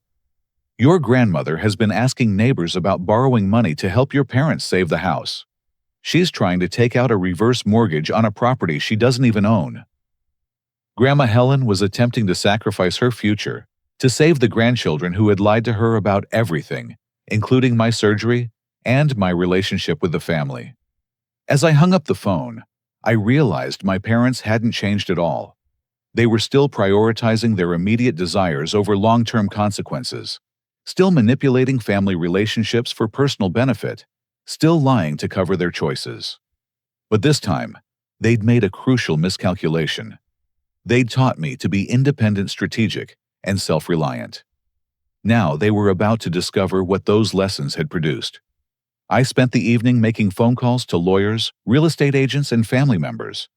"Your grandmother has been asking neighbors about borrowing money to help your parents save the house. She's trying to take out a reverse mortgage on a property she doesn't even own." Grandma Helen was attempting to sacrifice her future to save the grandchildren who had lied to her about everything, including my surgery and my relationship with the family. As I hung up the phone, I realized my parents hadn't changed at all. They were still prioritizing their immediate desires over long-term consequences, still manipulating family relationships for personal benefit, still lying to cover their choices. But this time, they'd made a crucial miscalculation. They'd taught me to be independent, strategic, and self-reliant. Now they were about to discover what those lessons had produced. I spent the evening making phone calls to lawyers, real estate agents, and family members.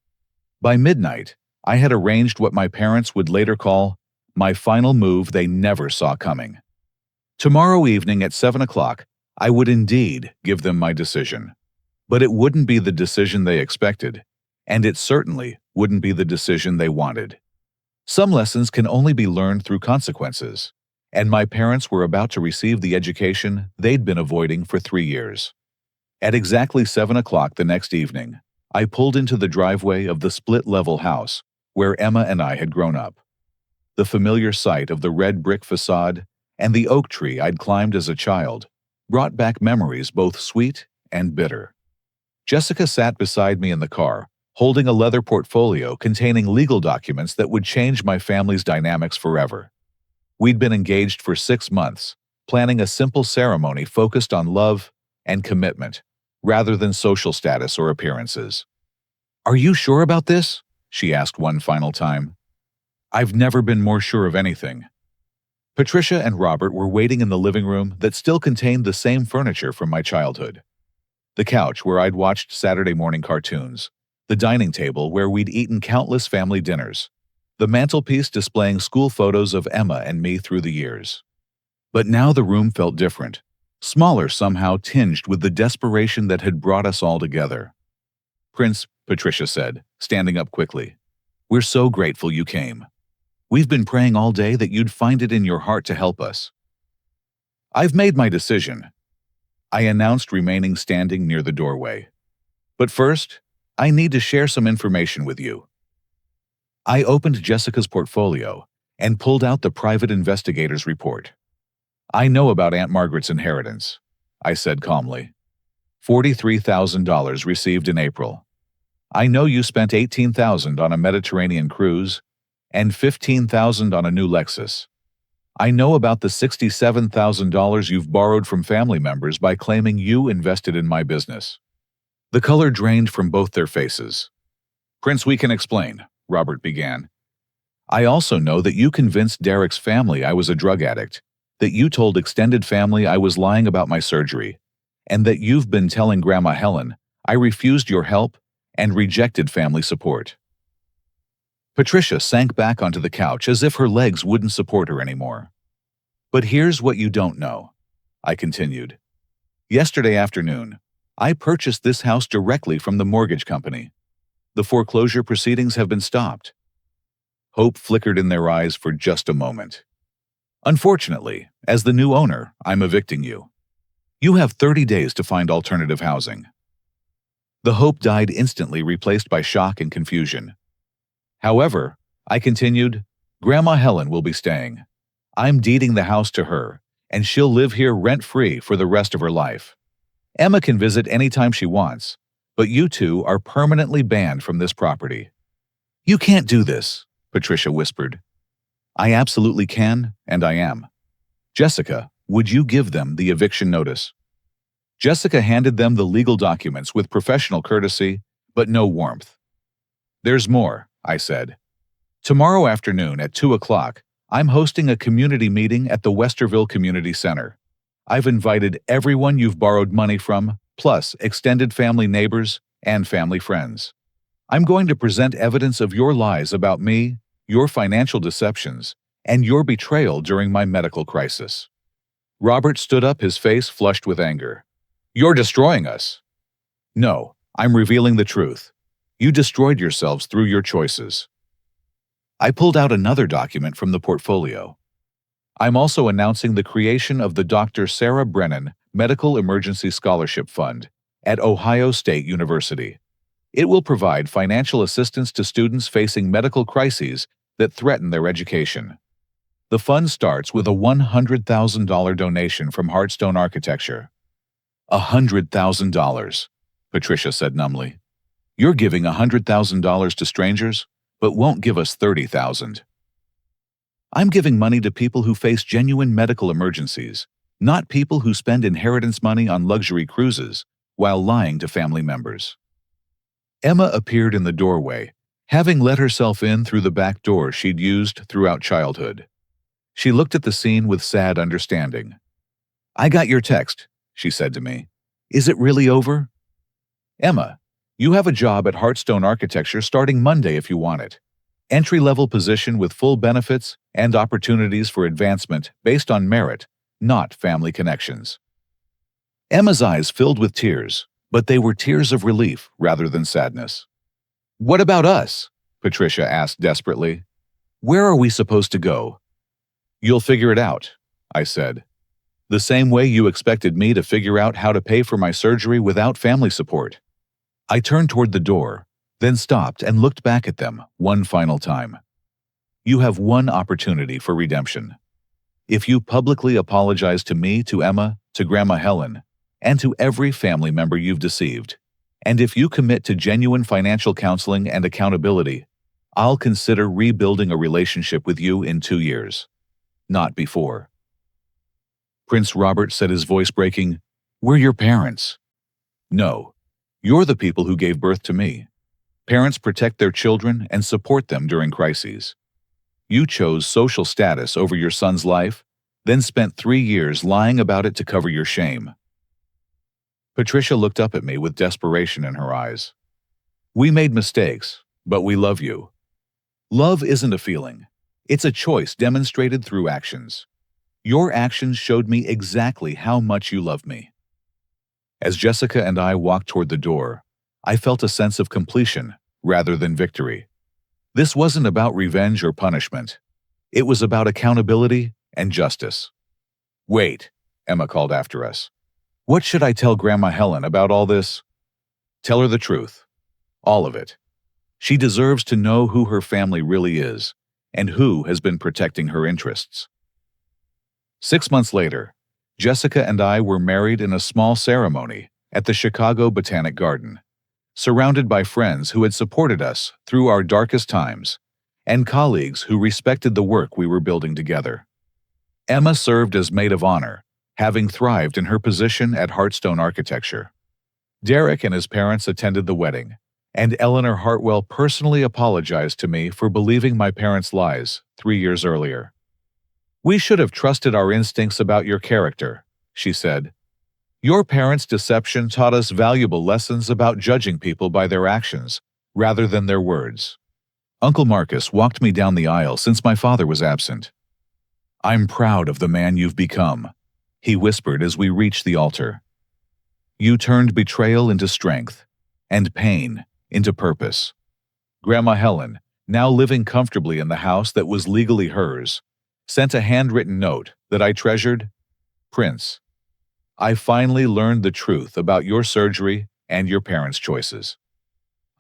By midnight, I had arranged what my parents would later call my final move they never saw coming. Tomorrow evening at 7 o'clock, I would indeed give them my decision. But it wouldn't be the decision they expected, and it certainly wouldn't be the decision they wanted. Some lessons can only be learned through consequences, and my parents were about to receive the education they'd been avoiding for 3 years. At exactly 7 o'clock the next evening, I pulled into the driveway of the split-level house where Emma and I had grown up. The familiar sight of the red brick facade and the oak tree I'd climbed as a child brought back memories both sweet and bitter. Jessica sat beside me in the car, holding a leather portfolio containing legal documents that would change my family's dynamics forever. We'd been engaged for 6 months, planning a simple ceremony focused on love and commitment, rather than social status or appearances. "Are you sure about this?" she asked one final time. "I've never been more sure of anything." Patricia and Robert were waiting in the living room that still contained the same furniture from my childhood. The couch where I'd watched Saturday morning cartoons, the dining table where we'd eaten countless family dinners, the mantelpiece displaying school photos of Emma and me through the years. But now the room felt different, smaller somehow, tinged with the desperation that had brought us all together. "Prince," Patricia said, standing up quickly, "we're so grateful you came. We've been praying all day that you'd find it in your heart to help us." "I've made my decision," I announced, remaining standing near the doorway. "But first, I need to share some information with you." I opened Jessica's portfolio and pulled out the private investigator's report. "I know about Aunt Margaret's inheritance," I said calmly. $43,000 received in April. I know you spent $18,000 on a Mediterranean cruise and $15,000 on a new Lexus. I know about the $67,000 you've borrowed from family members by claiming you invested in my business. The color drained from both their faces. "Prince, we can explain," Robert began. "I also know that you convinced Derek's family I was a drug addict, that you told extended family I was lying about my surgery, and that you've been telling Grandma Helen I refused your help and rejected family support." Patricia sank back onto the couch as if her legs wouldn't support her anymore. "But here's what you don't know," I continued. "Yesterday afternoon, I purchased this house directly from the mortgage company. The foreclosure proceedings have been stopped." Hope flickered in their eyes for just a moment. "Unfortunately, as the new owner, I'm evicting you. You have 30 days to find alternative housing." The hope died instantly, replaced by shock and confusion. "However," I continued, "Grandma Helen will be staying. I'm deeding the house to her, and she'll live here rent-free for the rest of her life. Emma can visit anytime she wants, but you two are permanently banned from this property." "You can't do this," Patricia whispered. "I absolutely can, and I am. Jessica, would you give them the eviction notice?" Jessica handed them the legal documents with professional courtesy, but no warmth. "There's more," I said. "Tomorrow afternoon at 2 o'clock, I'm hosting a community meeting at the Westerville Community Center. I've invited everyone you've borrowed money from, plus extended family neighbors and family friends. I'm going to present evidence of your lies about me, your financial deceptions, and your betrayal during my medical crisis." Robert stood up, his face flushed with anger. "You're destroying us." "No, I'm revealing the truth. You destroyed yourselves through your choices." I pulled out another document from the portfolio. "I'm also announcing the creation of the Dr. Sarah Brennan Medical Emergency Scholarship Fund at Ohio State University. It will provide financial assistance to students facing medical crises that threaten their education. The fund starts with a $100,000 donation from Heartstone Architecture." $100,000, Patricia said numbly. "You're giving $100,000 to strangers, but won't give us $30,000. I'm giving money to people who face genuine medical emergencies, not people who spend inheritance money on luxury cruises while lying to family members." Emma appeared in the doorway, having let herself in through the back door she'd used throughout childhood. She looked at the scene with sad understanding. "I got your text," she said to me. "Is it really over?" "Emma, you have a job at Heartstone Architecture starting Monday if you want it. Entry-level position with full benefits and opportunities for advancement based on merit, not family connections." Emma's eyes filled with tears, but they were tears of relief rather than sadness. "What about us?" Patricia asked desperately. "Where are we supposed to go?" "You'll figure it out," I said. "The same way you expected me to figure out how to pay for my surgery without family support." I turned toward the door, then stopped and looked back at them one final time. "You have one opportunity for redemption. If you publicly apologize to me, to Emma, to Grandma Helen, and to every family member you've deceived, and if you commit to genuine financial counseling and accountability, I'll consider rebuilding a relationship with you in 2 years. Not before." Prince Robert said, his voice breaking, "We're your parents." "No, you're the people who gave birth to me. Parents protect their children and support them during crises. You chose social status over your son's life, then spent 3 years lying about it to cover your shame." Patricia looked up at me with desperation in her eyes. "We made mistakes, but we love you. Love isn't a feeling. It's a choice demonstrated through actions. Your actions showed me exactly how much you love me." As Jessica and I walked toward the door, I felt a sense of completion rather than victory. This wasn't about revenge or punishment. It was about accountability and justice. "Wait," Emma called after us. "What should I tell Grandma Helen about all this?" "Tell her the truth. All of it. She deserves to know who her family really is and who has been protecting her interests." 6 months later, Jessica and I were married in a small ceremony at the Chicago Botanic Garden, surrounded by friends who had supported us through our darkest times and colleagues who respected the work we were building together. Emma served as maid of honor, having thrived in her position at Heartstone Architecture. Derek and his parents attended the wedding, and Eleanor Hartwell personally apologized to me for believing my parents' lies 3 years earlier. "We should have trusted our instincts about your character," she said. "Your parents' deception taught us valuable lessons about judging people by their actions rather than their words." Uncle Marcus walked me down the aisle since my father was absent. "I'm proud of the man you've become," he whispered as we reached the altar. "You turned betrayal into strength, and pain into purpose." Grandma Helen, now living comfortably in the house that was legally hers, sent a handwritten note that I treasured. "Prince, I finally learned the truth about your surgery and your parents' choices.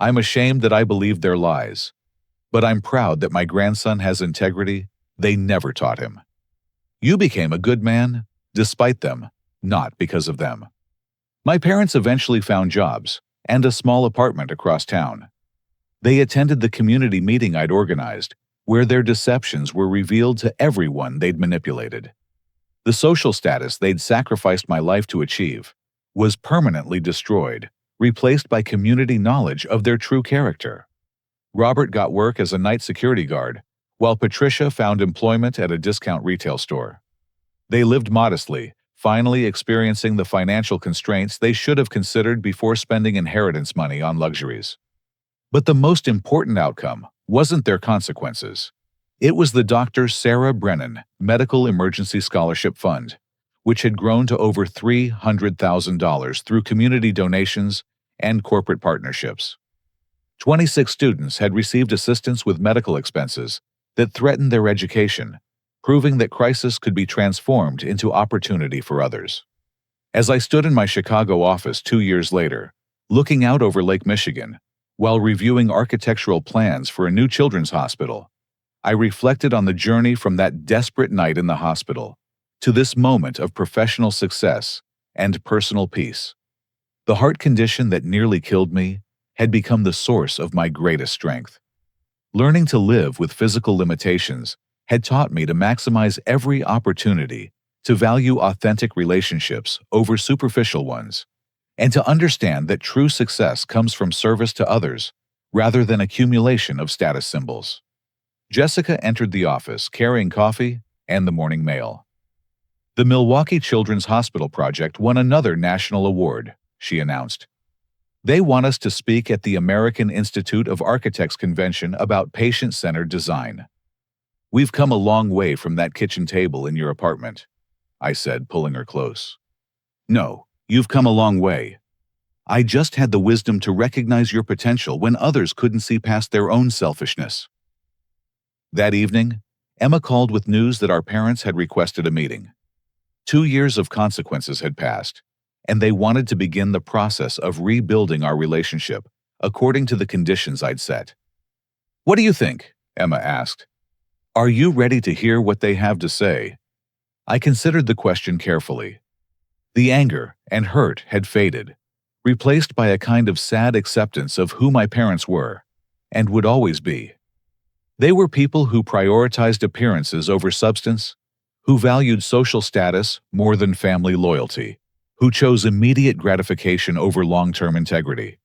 I'm ashamed that I believed their lies, but I'm proud that my grandson has integrity they never taught him. You became a good man, despite them, not because of them." My parents eventually found jobs and a small apartment across town. They attended the community meeting I'd organized, where their deceptions were revealed to everyone they'd manipulated. The social status they'd sacrificed my life to achieve was permanently destroyed, replaced by community knowledge of their true character. Robert got work as a night security guard, while Patricia found employment at a discount retail store. They lived modestly, finally experiencing the financial constraints they should have considered before spending inheritance money on luxuries. But the most important outcome wasn't their consequences. It was the Dr. Sarah Brennan Medical Emergency Scholarship Fund, which had grown to over $300,000 through community donations and corporate partnerships. 26 students had received assistance with medical expenses that threatened their education, proving that crisis could be transformed into opportunity for others. As I stood in my Chicago office 2 years later, looking out over Lake Michigan, while reviewing architectural plans for a new children's hospital, I reflected on the journey from that desperate night in the hospital to this moment of professional success and personal peace. The heart condition that nearly killed me had become the source of my greatest strength. Learning to live with physical limitations had taught me to maximize every opportunity to value authentic relationships over superficial ones, and to understand that true success comes from service to others rather than accumulation of status symbols. Jessica entered the office carrying coffee and the morning mail. "The Milwaukee Children's Hospital Project won another national award," she announced. "They want us to speak at the American Institute of Architects convention about patient-centered design." "We've come a long way from that kitchen table in your apartment," I said, pulling her close. "No, you've come a long way. I just had the wisdom to recognize your potential when others couldn't see past their own selfishness." That evening, Emma called with news that our parents had requested a meeting. 2 years of consequences had passed, and they wanted to begin the process of rebuilding our relationship according to the conditions I'd set. "What do you think?" Emma asked. "Are you ready to hear what they have to say?" I considered the question carefully. The anger and hurt had faded, replaced by a kind of sad acceptance of who my parents were, and would always be. They were people who prioritized appearances over substance, who valued social status more than family loyalty, who chose immediate gratification over long-term integrity.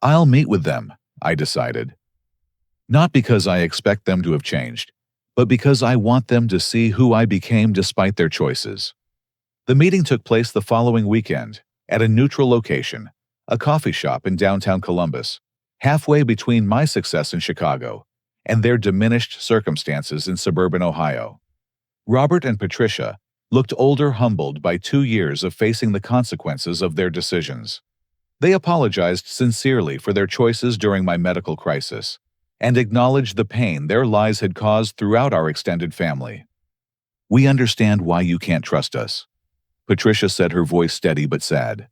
I'll meet with them, I decided. Not because I expect them to have changed, but because I want them to see who I became despite their choices. The meeting took place the following weekend, at a neutral location, a coffee shop in downtown Columbus, halfway between my success in Chicago and their diminished circumstances in suburban Ohio. Robert and Patricia looked older, humbled by 2 years of facing the consequences of their decisions. They apologized sincerely for their choices during my medical crisis and acknowledged the pain their lies had caused throughout our extended family. "We understand why you can't trust us," Patricia said, her voice steady but sad.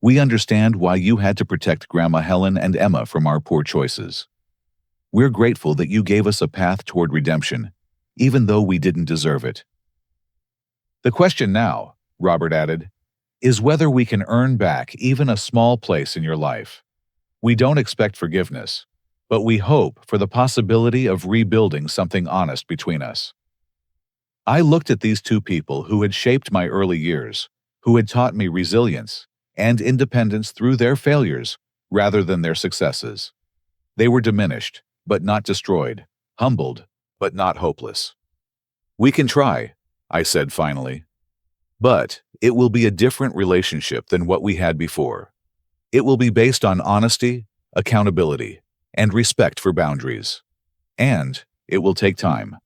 "We understand why you had to protect Grandma Helen and Emma from our poor choices. We're grateful that you gave us a path toward redemption, even though we didn't deserve it." "The question now," Robert added, "is whether we can earn back even a small place in your life. We don't expect forgiveness, but we hope for the possibility of rebuilding something honest between us." I looked at these two people who had shaped my early years, who had taught me resilience, and independence through their failures rather than their successes. They were diminished, but not destroyed, humbled, but not hopeless. "We can try," I said finally. "But it will be a different relationship than what we had before. It will be based on honesty, accountability, and respect for boundaries. And it will take time."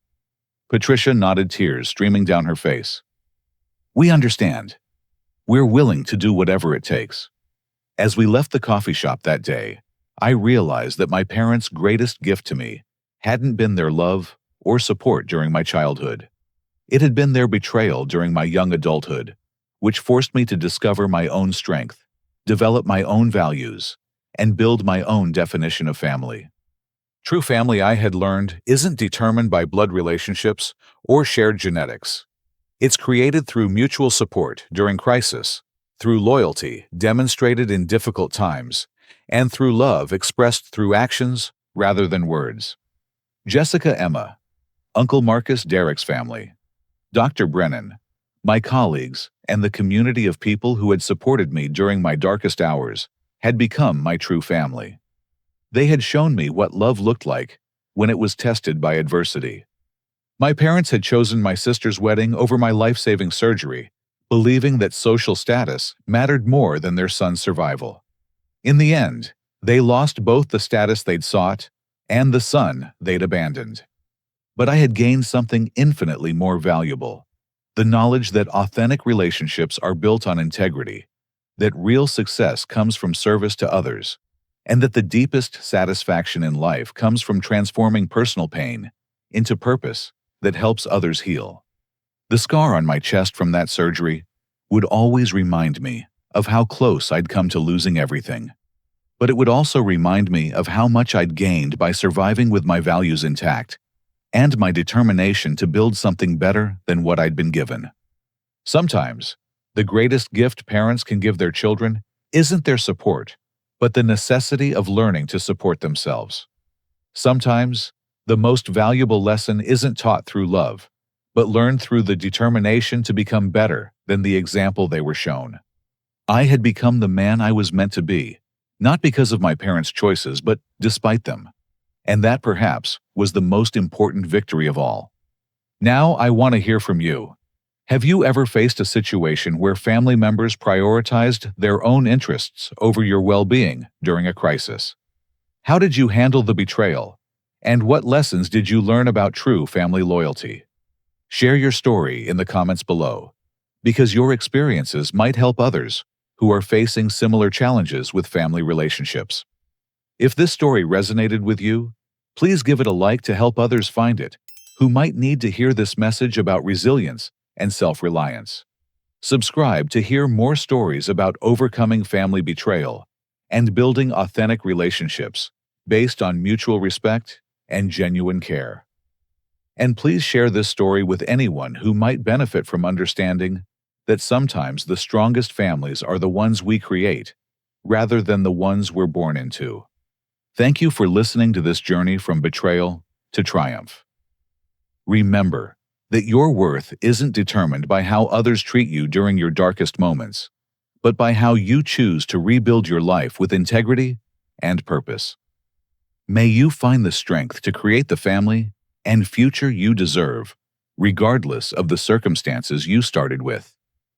Patricia nodded, tears streaming down her face. "We understand. We're willing to do whatever it takes." As we left the coffee shop that day, I realized that my parents' greatest gift to me hadn't been their love or support during my childhood. It had been their betrayal during my young adulthood, which forced me to discover my own strength, develop my own values, and build my own definition of family. True family, I had learned, isn't determined by blood relationships or shared genetics. It's created through mutual support during crisis, through loyalty demonstrated in difficult times, and through love expressed through actions rather than words. Jessica, Emma, Uncle Marcus, Derek's family, Dr. Brennan, my colleagues, and the community of people who had supported me during my darkest hours had become my true family. They had shown me what love looked like when it was tested by adversity. My parents had chosen my sister's wedding over my life-saving surgery, believing that social status mattered more than their son's survival. In the end, they lost both the status they'd sought and the son they'd abandoned. But I had gained something infinitely more valuable: the knowledge that authentic relationships are built on integrity, that real success comes from service to others, and that the deepest satisfaction in life comes from transforming personal pain into purpose that helps others heal. The scar on my chest from that surgery would always remind me of how close I'd come to losing everything. But it would also remind me of how much I'd gained by surviving with my values intact and my determination to build something better than what I'd been given. Sometimes, the greatest gift parents can give their children isn't their support, but the necessity of learning to support themselves. Sometimes, the most valuable lesson isn't taught through love, but learned through the determination to become better than the example they were shown. I had become the man I was meant to be, not because of my parents' choices, but despite them. And that, perhaps, was the most important victory of all. Now I want to hear from you. Have you ever faced a situation where family members prioritized their own interests over your well-being during a crisis? How did you handle the betrayal? And what lessons did you learn about true family loyalty? Share your story in the comments below, because your experiences might help others who are facing similar challenges with family relationships. If this story resonated with you, please give it a like to help others find it, who might need to hear this message about resilience and self-reliance. Subscribe to hear more stories about overcoming family betrayal and building authentic relationships based on mutual respect and genuine care. And please share this story with anyone who might benefit from understanding that sometimes the strongest families are the ones we create, rather than the ones we're born into. Thank you for listening to this journey from betrayal to triumph. Remember that your worth isn't determined by how others treat you during your darkest moments, but by how you choose to rebuild your life with integrity and purpose. May you find the strength to create the family and future you deserve, regardless of the circumstances you started with.